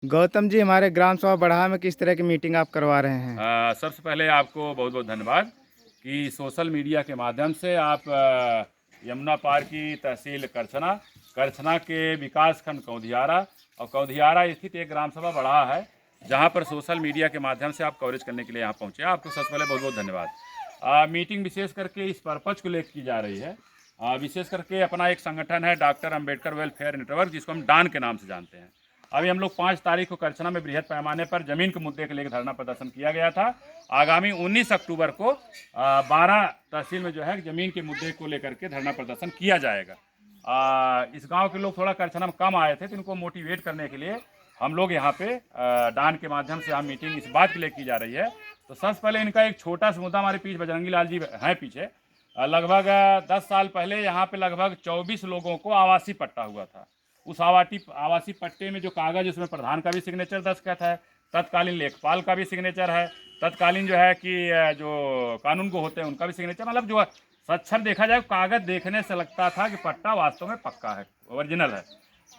गौतम जी, हमारे ग्राम सभा बढ़ा में किस तरह की मीटिंग आप करवा रहे हैं? सबसे पहले आपको बहुत बहुत धन्यवाद कि सोशल मीडिया के माध्यम से आप यमुना पार की तहसील करछना करछना के विकास खंड कौंधियारा और कौंधियारा स्थित एक ग्राम सभा बढ़ा है, जहां पर सोशल मीडिया के माध्यम से आप कवरेज करने के लिए यहां पहुंचे। आपको सबसे पहले बहुत बहुत धन्यवाद। मीटिंग विशेष करके इस पर्पज को लेकर की जा रही है। विशेष करके अपना एक संगठन है डॉक्टर अंबेडकर वेलफेयर नेटवर्क, जिसको हम डान के नाम से जानते हैं। अभी हम लोग 5 तारीख को करछना में बृहद पैमाने पर जमीन के मुद्दे को लेकर धरना प्रदर्शन किया गया था। आगामी 19 अक्टूबर को 12 तहसील में जो है जमीन के मुद्दे को लेकर के धरना प्रदर्शन किया जाएगा। इस गांव के लोग थोड़ा करछना में कम आए थे, तो इनको मोटिवेट करने के लिए हम लोग यहाँ पे डान के माध्यम से यहाँ मीटिंग इस बात के लिए की जा रही है। तो सबसे पहले इनका एक छोटा सा मुद्दा, हमारे पीछे बजरंगी लाल जी हैं पीछे। लगभग 10 साल पहले यहाँ पे लगभग 24 लोगों को आवासीय पट्टा हुआ था। उस आवासीय पट्टे में जो कागज, उसमें प्रधान का भी सिग्नेचर दस्तखत है, तत्कालीन लेखपाल का भी सिग्नेचर है, तत्कालीन जो है कि जो कानून को होते हैं उनका भी सिग्नेचर, मतलब जो सच्चर देखा जाए कागज देखने से लगता था कि पट्टा वास्तव में पक्का है, ओरिजिनल है।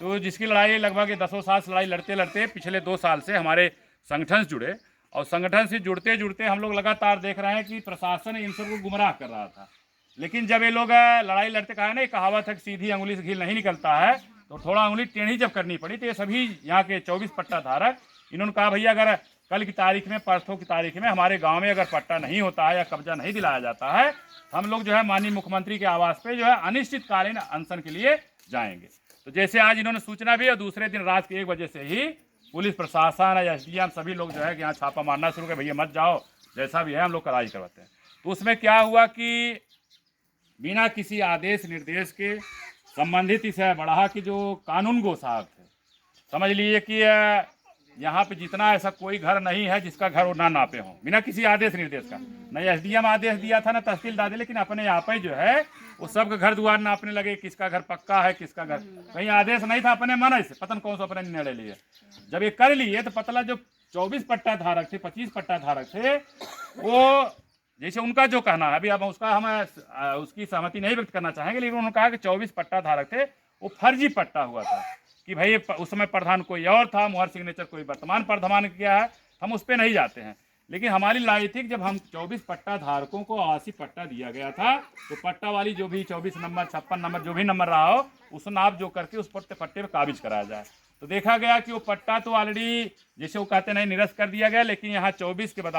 तो जिसकी लड़ाई लगभग 10 साल से लड़ाई लड़ते लड़ते पिछले 2 साल से हमारे संगठन से जुड़े, और संगठन से जुड़ते जुड़ते हम लोग लगातार देख रहे हैं कि प्रशासन इन सबको गुमराह कर रहा था। लेकिन जब ये लोग लड़ाई लड़ते, कहा ना, कहावत है कि सीधी अंगुली से घी नहीं निकलता है, तो थोड़ा उंगली टेढ़ी जब करनी पड़ी, तो ये सभी यहाँ के 24 पट्टा धारक, इन्होंने कहा भैया अगर कल की तारीख में, परसों की तारीख में हमारे गांव में अगर पट्टा नहीं होता है या कब्जा नहीं दिलाया जाता है, तो हम लोग जो है माननीय मुख्यमंत्री के आवास पे जो है अनिश्चितकालीन अनशन के लिए जाएंगे। तो जैसे आज इन्होंने सूचना भी, और दूसरे दिन रात के 1 बजे से ही पुलिस प्रशासन या एसडीएम सभी लोग जो है कि यहाँ छापा मारना शुरू कर, भैया मत जाओ, जैसा भी है हम लोग कार्रवाई करवाते हैं। तो उसमें क्या हुआ कि बिना किसी आदेश निर्देश के संबंधित इस बढ़ा के जो कानूनगो साहब थे, समझ लीजिए कि यहाँ पे जितना ऐसा कोई घर नहीं है जिसका घर वो ना नापे हों, बिना किसी आदेश निर्देश का। न एसडीएम आदेश दिया था, न तहसीलदार, लेकिन अपने यहाँ पे जो है वो सबका घर द्वार नापने लगे, किसका घर पक्का है, किसका घर, कहीं आदेश नहीं था, अपने मन से पता कौन सा अपने निर्णय लिए। जब ये कर लिए तो पता जो 24 पट्टा धारक थे, 25 पट्टा धारक थे, वो जैसे उनका जो कहना है, अभी अब उसका हम उसकी सहमति नहीं व्यक्त करना चाहेंगे, लेकिन उन्होंने कहा कि 24 पट्टा धारक थे, वो फर्जी पट्टा हुआ था कि भाई उस समय प्रधान कोई और था, मुहर सिग्नेचर कोई वर्तमान प्रधान किया है, हम उस पर नहीं जाते हैं। लेकिन हमारी लड़ाई थी कि जब हम 24 पट्टा धारकों को आवासीय पट्टा दिया गया था, तो पट्टा वाली जो भी 24 नंबर, 56 नंबर, जो भी नंबर रहा हो, उस नाप जो करके उस पट्टे पर काबिज कराया जाए। तो देखा गया कि वो पट्टा तो ऑलरेडी, जैसे वो कहते नहीं, निरस्त कर दिया गया, लेकिन यहाँ 24 के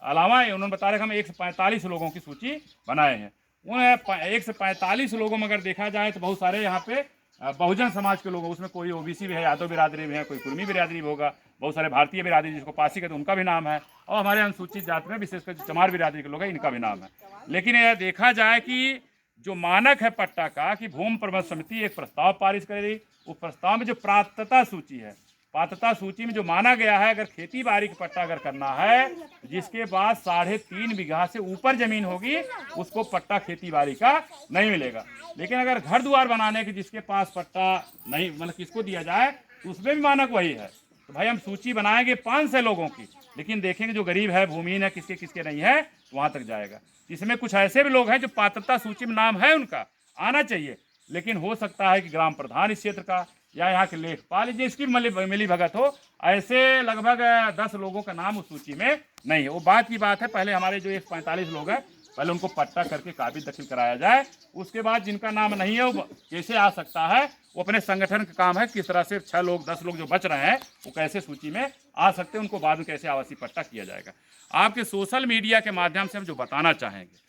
अलावा उन्होंने बता रहे कि हम 145 लोगों की सूची बनाए हैं। उन 145 लोगों में अगर देखा जाए तो बहुत सारे यहाँ पे बहुजन समाज के लोग, उसमें कोई ओबीसी भी है, यादव बिरादरी भी है, कोई कुर्मी बिरादरी भी होगा, बहुत सारे भारतीय बिरादरी जिसको पासी कहते हैं उनका भी नाम है, और हमारे अनुसूचित जाति में विशेषकर चमार बिरादरी के लोग हैं, इनका भी नाम है। लेकिन यह देखा जाए कि जो मानक है पट्टा का, कि भूमि प्रबंध समिति एक प्रस्ताव पारित करेगी, उस प्रस्ताव में जो पात्रता सूची है, पात्रता सूची में जो माना गया है, अगर खेती बाड़ी का पट्टा अगर करना है, जिसके बाद 3.5 बीघा से ऊपर जमीन होगी, उसको पट्टा खेती बाड़ी का नहीं मिलेगा। लेकिन अगर घर द्वार बनाने के जिसके पास पट्टा नहीं, मतलब किसको दिया जाए, तो उसमें भी मानक वही है। तो भाई हम सूची बनाएंगे 500 लोगों की, लेकिन देखेंगे जो गरीब है, भूमिहीन है, किसके किसके नहीं है, तो वहां तक जाएगा। इसमें कुछ ऐसे भी लोग हैं जो पात्रता सूची में नाम है, उनका आना चाहिए, लेकिन हो सकता है कि ग्राम प्रधान इस क्षेत्र का या यहाँ के लेखपाल जिसकी मिली भगत हो, ऐसे लगभग 10 लोगों का नाम उस सूची में नहीं है। वो बात की बात है, पहले हमारे जो 145 लोग हैं, पहले उनको पट्टा करके काबिज दाखिल कराया जाए, उसके बाद जिनका नाम नहीं है वो कैसे आ सकता है, वो अपने संगठन का काम है, किस तरह से 6 लोग 10 लोग जो बच रहे हैं वो कैसे सूची में आ सकते हैं, उनको बाद में कैसे आवासीय पट्टा किया जाएगा। आपके सोशल मीडिया के माध्यम से हम जो बताना चाहेंगे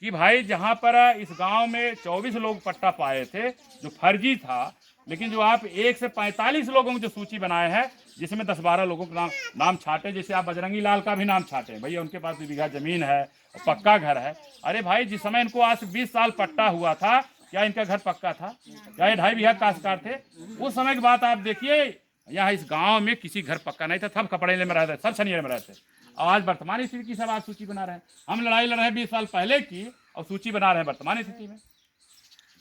कि भाई जहाँ पर इस गाँव में 24 लोग पट्टा पाए थे जो फर्जी था, लेकिन जो आप 1 से 45 लोगों की जो सूची बनाए हैं, जिसमें 10-12 लोगों का नाम छाटे, जैसे आप बजरंगी लाल का भी नाम छाटे, भैया उनके पास 2 बीघा जमीन है और पक्का घर है। अरे भाई, जिस समय इनको आज से 20 साल पट्टा हुआ था, क्या इनका घर पक्का था? क्या ये 2.5 बीघा काश्तकार थे? उस समय की बात आप देखिए, यहाँ इस गाँव में किसी घर पक्का नहीं था, सब कपड़े में रहते, सब छनिये में रहते। आज वर्तमान स्थिति की सब आज सूची बना रहे हैं। हम लड़ाई लड़ रहे हैं 20 साल पहले की, और सूची बना रहे हैं वर्तमान स्थिति में।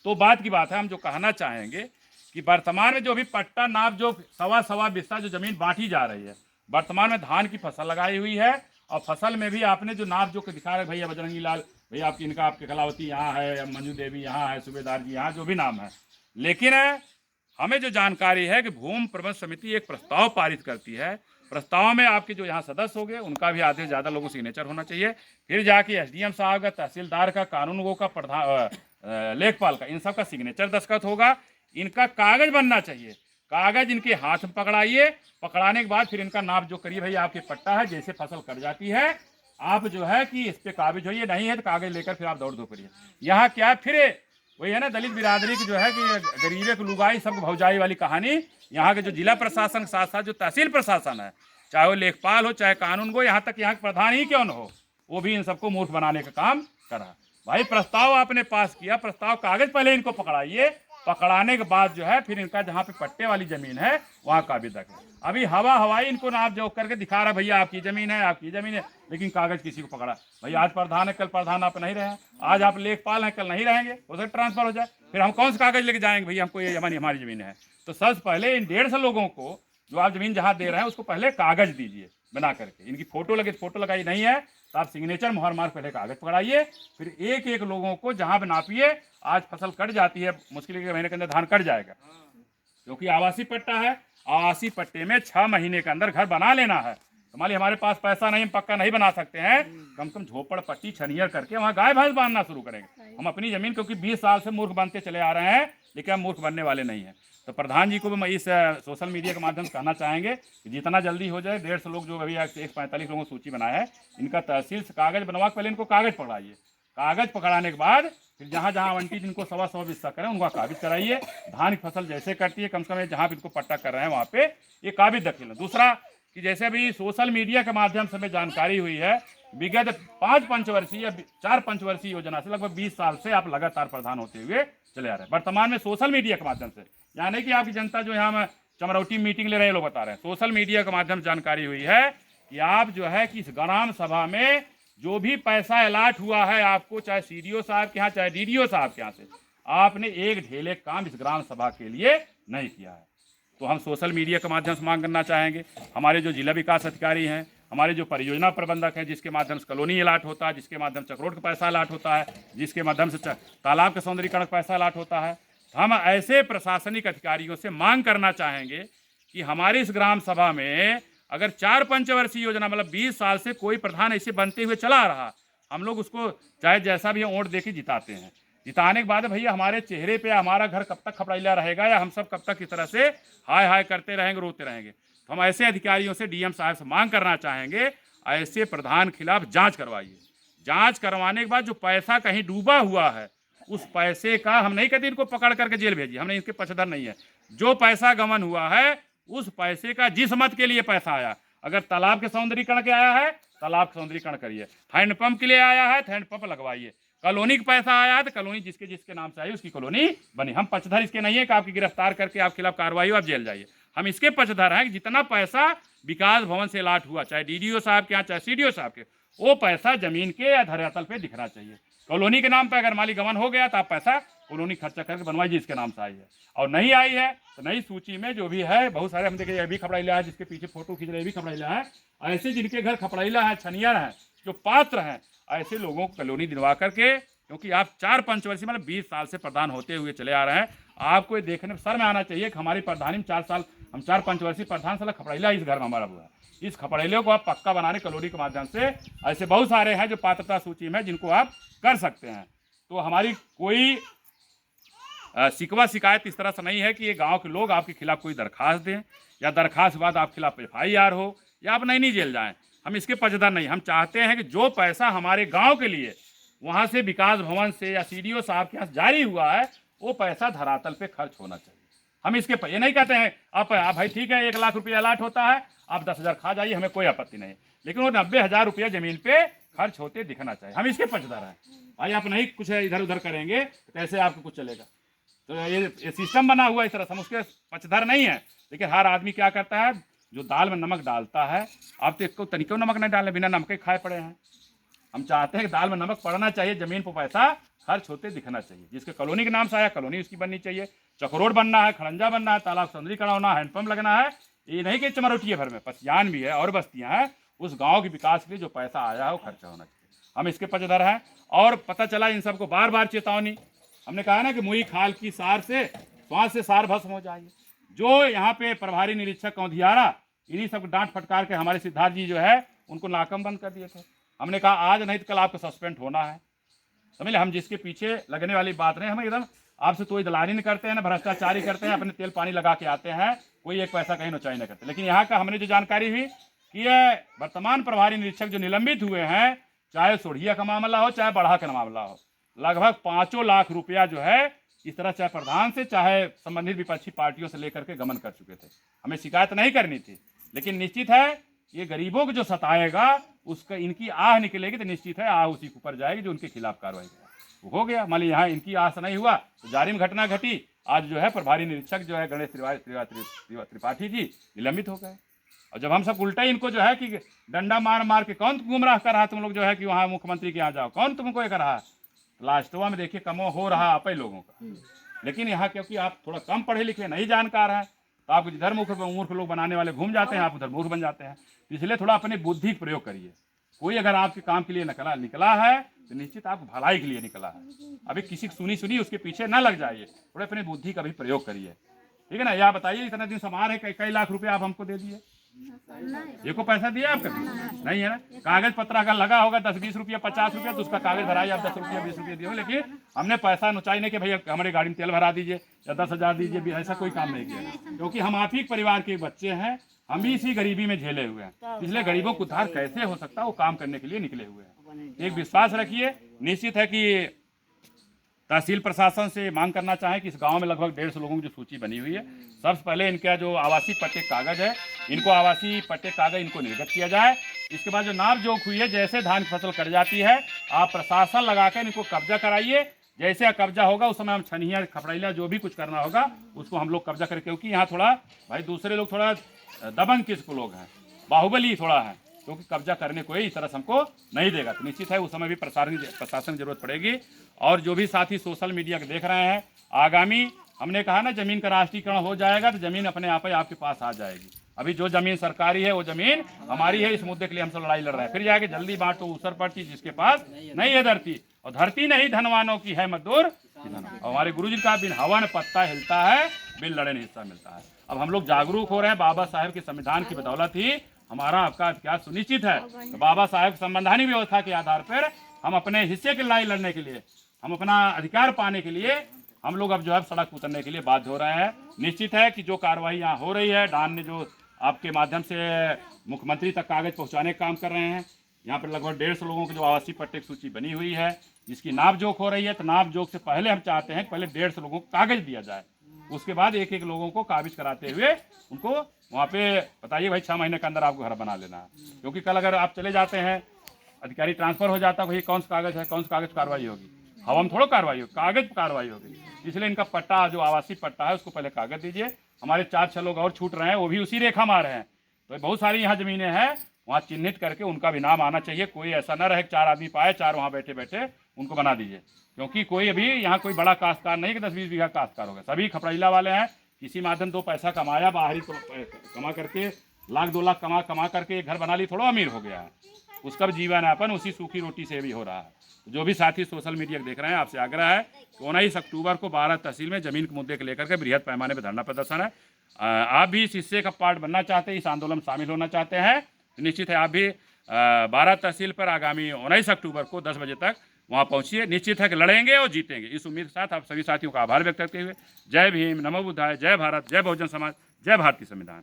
तो बात की बात है, हम जो कहना चाहेंगे कि वर्तमान में जो भी पट्टा नाप जो सवा बिस्सा जो जमीन बांटी जा रही है, वर्तमान में धान की फसल लगाई हुई है, और फसल में भी आपने जो नाप जो दिखा रहे भैया बजरंगी लाल, भैया आपकी इनका, आपके कलावती यहाँ है, मंजू देवी यहाँ है, सूबेदार जी यहाँ, जो भी नाम है, लेकिन हमें जो जानकारी है कि भूमि प्रबंध समिति एक प्रस्ताव पारित करती है। प्रस्ताव में आपके जो यहाँ सदस्य होंगे उनका भी आधे से ज़्यादा लोगों सिग्नेचर होना चाहिए। फिर जाके एसडीएम साहब का, तहसीलदार का, कानूनगो का, प्रधान लेखपाल का, इन सब का सिग्नेचर दस्तखत होगा। इनका कागज बनना चाहिए। कागज इनके हाथ में पकड़ाइए। पकड़ाने के बाद फिर इनका नाप जो करिए भैया आपके पट्टा है, जैसे फसल कट जाती है आप जो है कि इस पे काबिज होइए, नहीं है तो कागज लेकर फिर आप दौड़ दो करिए। यहाँ क्या फिर वही है ना, दलित बिरादरी की जो है कि गरीबे को लुगाई सबको भौजाई वाली कहानी। यहाँ के जो जिला प्रशासन के साथ साथ जो तहसील प्रशासन है, चाहे वो लेखपाल हो चाहे कानून हो, यहाँ तक यहाँ के प्रधान ही क्यों न हो, वो भी इन सबको मूर्ख बनाने का काम करा। भाई प्रस्ताव आपने पास किया, प्रस्ताव कागज पहले इनको पकड़ाइए। पकड़ाने के बाद जो है फिर इनका जहाँ पे पट्टे वाली जमीन है वहाँ काबिज रखें। अभी हवाई इनको नाप जोक करके दिखा रहा भैया आपकी जमीन है, आपकी जमीन है, लेकिन कागज किसी को पकड़ा। भैया आज प्रधान है, कल प्रधान आप नहीं रहे, आज आप लेखपाल हैं, कल नहीं रहेंगे, हो सकता ट्रांसफर हो जाए, फिर हम कौन सा कागज लेके जाएंगे भैया हमको ये हमारी जमीन है। तो सबसे पहले इन 150 लोगों को जो आप जमीन जहाँ दे रहे हैं उसको पहले कागज दीजिए बना करके। इनकी फोटो लगे, फोटो लगाई नहीं है तो आप सिग्नेचर मोहर मार पहले कागज पकड़ाइए। फिर एक एक लोगों को जहाँ पे नापिए। आज फसल कट जाती है, मुश्किल के महीने के अंदर धान कट जाएगा, क्योंकि आवासीय पट्टा है। आवासीय पट्टे में 6 महीने के अंदर घर बना लेना है। मान लीजिए हमारे पास पैसा नहीं, हम पक्का नहीं बना सकते हैं, कम से कम झोपड़ पट्टी छनियर करके वहाँ गाय भैंस बांधना शुरू करेंगे हम अपनी जमीन, क्योंकि 20 साल से मूर्ख बनते चले आ रहे हैं, लेकिन हम मूर्ख बनने वाले नहीं हैं। तो प्रधान जी को भी मैं इस सोशल मीडिया के माध्यम से कहना चाहेंगे कि जितना जल्दी हो जाए, 150 लोग जो अभी 145 लोगों की सूची बनाया है, इनका तहसील से कागज बनवा के पहले इनको कागज पकड़ाइए। कागज पकड़ाने के बाद फिर जहाँ जहाँ आवंटित इनको 100 हिस्सा करें उनका काबिज कराइए। धान की फसल जैसे कटती है, कम से कम जहाँ इनको पट्टा कर रहे हैं वहाँ पे ये काबिज रखें। दूसरा कि जैसे अभी सोशल मीडिया के माध्यम से हमें जानकारी हुई है, विगत 5 पंचवर्षीय या 4 पंचवर्षीय योजना से लगभग 20 साल से आप लगातार प्रधान होते हुए चले आ रहे हैं। वर्तमान में सोशल मीडिया के माध्यम से, यहाँ नहीं कि आपकी जनता जो यहाँ चमरौटी मीटिंग ले रहे हैं लोग बता रहे हैं, सोशल मीडिया के माध्यम से जानकारी हुई है कि आप जो है कि इस ग्राम सभा में जो भी पैसा अलाट हुआ है आपको, चाहे सीडीओ साहब के यहाँ चाहे डीडीओ साहब के यहाँ से, आपने एक ढेले काम इस ग्राम सभा के लिए नहीं किया है। तो हम सोशल मीडिया के माध्यम से मांग करना चाहेंगे, हमारे जो जिला विकास अधिकारी हैं, हमारे जो परियोजना प्रबंधक हैं, जिसके माध्यम से कॉलोनी अलाट होता है, जिसके माध्यम से चक्रोट का पैसा अलाट होता है, जिसके माध्यम से तालाब के सौंदर्यीकरण का पैसा अलाट होता है, तो हम ऐसे प्रशासनिक अधिकारियों से मांग करना चाहेंगे कि हमारी इस ग्राम सभा में अगर 4 पंचवर्षीय योजना मतलब 20 साल से कोई प्रधान ऐसे बनते हुए चला रहा, हम लोग उसको चाहे जैसा भी वोट दे के जिताते हैं। जिताने के बाद भैया हमारे चेहरे पे हमारा घर कब तक खपड़ैला रहेगा, या हम सब कब तक इस तरह से हाय हाय करते रहेंगे, रोते रहेंगे। तो हम ऐसे अधिकारियों से, डीएम साहब से मांग करना चाहेंगे, ऐसे प्रधान खिलाफ जांच करवाइए। जांच करवाने के बाद जो पैसा कहीं डूबा हुआ है, उस पैसे का, हम नहीं कहते इनको पकड़ करके जेल भेजिए, हमने इनके पक्षधर नहीं है, जो पैसा गमन हुआ है उस पैसे का जिस मत के लिए पैसा आया, अगर तालाब के सौंदर्यीकरण के आया है तालाब का सौंदर्यीकरण करिए, हैंडपंप के लिए आया है तो हैंडपंप लगवाइए, कॉलोनी का पैसा आया है तो कॉलोनी जिसके जिसके नाम से आई उसकी कॉलोनी बनी। हम पक्षधर इसके नहीं है कि आपकी गिरफ्तार करके आपके खिलाफ कार्रवाई हो आप जेल जाइए। हम इसके पक्षधर हैं कि जितना पैसा विकास भवन से अलाट हुआ, चाहे डीडीओ साहब के यहाँ चाहे सीडीओ साहब के, वो पैसा जमीन के या धरातल पे दिखना चाहिए। कॉलोनी के नाम पर अगर माली गमन हो गया तो आप पैसा कॉलोनी खर्चा करके बनवाइए जिसके नाम से आई है, और नहीं आई है तो नई सूची में जो भी है, बहुत सारे हम देखे, ये भी खपड़ैला है, जिसके पीछे फोटो खींच रहे भी खपड़ैला है, ऐसे जिनके घर खपड़ैला है, छनियर है, जो पात्र हैं, ऐसे लोगों को कॉलोनी दिलवा करके, क्योंकि आप 4 पंचवर्षीय मतलब 20 साल से प्रधान होते हुए चले आ रहे हैं, आपको ये देखने में सर में आना चाहिए कि हमारी प्रधानी में 4 साल, हम 4 पंचवर्षीय प्रधान साला खपड़ैला इस घर में हमारा हुआ है। इस खपड़ैले को आप पक्का बनाने कॉलोनी के माध्यम से, ऐसे बहुत सारे हैं जो पात्रता सूची में जिनको आप कर सकते हैं। तो हमारी कोई शिकवा शिकायत इस तरह से नहीं है कि ये गांव के लोग आपके खिलाफ कोई दरखास्त दें, या दरखास्त के बाद आपके खिलाफ FIR हो, या आप नहीं जेल जाएं। हम इसके पक्षधर नहीं, हम चाहते हैं कि जो पैसा हमारे गांव के लिए वहां से विकास भवन से या सीडीओ साहब के यहाँ जारी हुआ है, वो पैसा धरातल पे खर्च होना चाहिए। हम इसके ये नहीं कहते हैं आप भाई ठीक है 1 लाख रुपया अलाट होता है, आप 10,000 खा जाइए, हमें कोई आपत्ति नहीं, लेकिन वो 90,000 रुपया जमीन पे खर्च होते दिखना चाहिए। हम इसके पक्षधर हैं। भाई आप नहीं कुछ इधर उधर करेंगे तो कैसे आपको कुछ चलेगा। तो ये सिस्टम बना हुआ इस तरह से, हम उसके पक्षधर नहीं है, लेकिन हर आदमी क्या करता है, जो दाल में नमक डालता है, आप तो एक तनिको नमक नहीं डालने, बिना नमक के खाए पड़े हैं। हम चाहते हैं कि दाल में नमक पड़ना चाहिए, जमीन पर पैसा खर्च होते दिखना चाहिए, जिसके कॉलोनी के नाम से आया कॉलोनी उसकी बननी चाहिए, चक्रोड बनना है, खड़ंजा बनना है, तालाब सौंदर्यीकरण होना है, हैंडपंप लगना है। ये नहीं कि चमरोटिया भर में पसियान भी है और बस्तियां हैं, उस गांव के विकास के लिए जो पैसा आया है वो खर्चा होना चाहिए। हम इसके पक्षधर हैं। और पता चला इन सबको बार बार चेतावनी, हमने कहा ना कि मुई खाल की सार से स्वास्थ्य से सार भस्म हो जाइए। जो यहाँ पे प्रभारी निरीक्षक कौंधियारा, इन्हीं सब डांट फटकार के हमारे सिद्धार्थ जी जो है उनको नाकम बंद कर दिए थे। हमने कहा आज नहीं तो कल आपको सस्पेंड होना है। समझ ले, हम जिसके पीछे लगने वाली बात नहीं, हम एकदम आपसे कोई दलाली नहीं करते हैं, ना भ्रष्टाचारी करते हैं, अपने तेल पानी लगा के आते हैं, कोई एक पैसा कहीं नौचाई नहीं करते। लेकिन यहाँ का हमने जो जानकारी हुई कि ये वर्तमान प्रभारी निरीक्षक जो निलंबित हुए हैं, चाहे सोढ़िया का मामला हो चाहे बढ़ा का मामला हो, लगभग 5 लाख रुपया जो है इस तरह चाहे प्रधान से चाहे संबंधित विपक्षी पार्टियों से लेकर के गमन कर चुके थे। हमें शिकायत नहीं करनी थी, लेकिन निश्चित है ये गरीबों को जो सताएगा उसका इनकी आह निकलेगी तो निश्चित है आह उसी के ऊपर जाएगी जो उनके खिलाफ कार्रवाई करेगा। हो गया, मान ली यहाँ इनकी आस नहीं हुआ तो जारिम घटना घटी। आज जो है प्रभारी निरीक्षक जो है गणेश त्रिपाठी जी निलंबित हो गए। और जब हम सब उल्टा इनको जो है कि डंडा मार मार के कौन गुमराह कर रहा तुम लोग जो है कि वहाँ मुख्यमंत्री के यहाँ जाओ, कौन तुमको ये कर रहा है, लास्टवा में देखिए कमो हो रहा आप ही लोगों का। लेकिन यहाँ क्योंकि आप थोड़ा कम पढ़े लिखे नहीं जानकार हैं तो आप जिधर मूर्ख लोग बनाने वाले घूम जाते हैं, आप उधर मूर्ख बन जाते हैं। इसलिए थोड़ा अपनी बुद्धि का प्रयोग करिए। कोई अगर आपके काम के लिए निकला है तो निश्चित आप भलाई के लिए निकला है। अभी किसी की सुनी उसके पीछे ना लग जाइए, थोड़े अपनी बुद्धि का भी प्रयोग करिए, ठीक है ना। या बताइए इतना दिन समार है कई लाख रुपए आप हमको दे दिए, ये को पैसा दिया आपका नहीं है ना। कागज पत्र अगर लगा होगा 10-20 रुपया 50 रुपया तो उसका कागज भराइए, आप 10 रुपया 20 रुपया दिए, लेकिन हमने पैसा नुचाई नहीं कि भैया हमारे गाड़ी में तेल भरा दीजिए या 10,000 दीजिए, ऐसा कोई काम नहीं किया। क्योंकि हम आप ही परिवार के बच्चे हैं, हम भी इसी गरीबी में झेले हुए हैं, इसलिए गरीबों को उद्धार कैसे हो सकता है वो काम करने के लिए निकले हुए हैं। एक विश्वास रखिए, निश्चित है कि तहसील प्रशासन से मांग करना चाहें कि इस गांव में लगभग 150 लोगों की जो सूची बनी हुई है, सबसे पहले इनका जो आवासीय पट्टे कागज है, इनको आवासीय पट्टे कागज इनको निर्गत किया जाए। इसके बाद जो नाप जोख हुई है, जैसे धान की फसल कट जाती है आप प्रशासन लगाकर इनको कब्जा कराइए। जैसे कब्जा होगा उस समय हम छनिया खपड़ैला जो भी कुछ करना होगा उसको हम लोग कब्जा करें। क्योंकि यहाँ थोड़ा भाई दूसरे लोग थोड़ा दबंग किस्म लोग हैं, बाहुबली थोड़ा है, क्योंकि कब्जा करने को इस तरह से हमको नहीं देगा। तो निश्चित है उस समय भी प्रशासन की जरूरत पड़ेगी। और जो भी साथी सोशल मीडिया के देख रहे हैं, आगामी हमने कहा ना जमीन का राष्ट्रीयकरण हो जाएगा तो जमीन अपने आप ही आपके पास आ जाएगी। अभी जो जमीन सरकारी है वो जमीन हमारी है, इस मुद्दे के लिए हम सब लड़ाई लड़ रहे हैं। फिर जाके जल्दी बांटो उसर पड़ती जिसके पास नहीं है धरती, और धरती नहीं धनवानों की है मजदूर। हमारे गुरु जी का बिन हवन पत्ता हिलता है, बिन लड़े नहीं हिस्सा मिलता है। अब हम लोग जागरूक हो रहे हैं, बाबा साहेब के संविधान की बदौलत ही हमारा आपका क्या सुनिश्चित है। तो बाबा साहेब संवैधानिक व्यवस्था के आधार पर हम अपने हिस्से की लड़ाई लड़ने के लिए, हम अपना अधिकार पाने के लिए हम लोग अब जो है सड़क उतरने के लिए बाध्य हो रहे हैं। निश्चित है कि जो कार्रवाई यहाँ हो रही है, डान ने जो आपके माध्यम से मुख्यमंत्री तक कागज पहुँचाने का काम कर रहे हैं, यहाँ पर लगभग 150 लोगों की जो आवासीय पट्टे की सूची बनी हुई है जिसकी नाप जोख हो रही है। तो नाप जोख से पहले हम चाहते हैं पहले 150 लोगों को कागज दिया जाए, उसके बाद एक एक लोगों को काबिज कराते हुए उनको वहाँ पे बताइए भाई 6 महीने के अंदर आपको घर बना लेना है। क्योंकि कल अगर आप चले जाते हैं, अधिकारी ट्रांसफर हो जाता है, भाई कौन सा कागज है, कौन सा कागज कार्रवाई होगी, हवा में थोड़ा कार्रवाई होगी, कागज कार्रवाई होगी। इसलिए इनका पट्टा जो आवासीय पट्टा है उसको पहले कागज दीजिए। हमारे 4-6 लोग और छूट रहे हैं, वो भी उसी रेखा में आ रहे हैं। तो बहुत सारी यहाँ ज़मीनें हैं, वहाँ चिन्हित करके उनका भी नाम आना चाहिए। कोई ऐसा ना रहे 4 आदमी पाए 4 वहाँ बैठे बैठे उनको बना दीजिए। क्योंकि कोई अभी यहाँ कोई बड़ा काश्तकार नहीं कि 10-20 बीघा काश्तकार होगा, सभी खपड़ैला वाले हैं। किसी माध्यम 2 पैसा कमाया, बाहरी कमा करके 1-2 लाख कमा करके घर बना ली, थोड़ा अमीर हो गया है, उसका भी जीवन यापन उसी सूखी रोटी से भी हो रहा है। जो भी साथी सोशल मीडिया देख रहे हैं, आपसे आग्रह है कि 19 अक्टूबर को 12 तहसील में जमीन के मुद्दे को लेकर के बृहद पैमाने पर धरना प्रदर्शन है। आप भी इस हिस्से का पार्ट बनना चाहते हैं, इस आंदोलन में शामिल होना चाहते हैं तो निश्चित है आप भी 12 तहसील पर आगामी 19 अक्टूबर को 10 बजे तक वहाँ पहुँचिए। निश्चित है कि लड़ेंगे और जीतेंगे। इस उम्मीद के साथ आप सभी साथियों का आभार व्यक्त करते हुए जय भीम, नमो बुद्धाय, जय भारत, जय बहुजन समाज, जय भारतीय संविधान।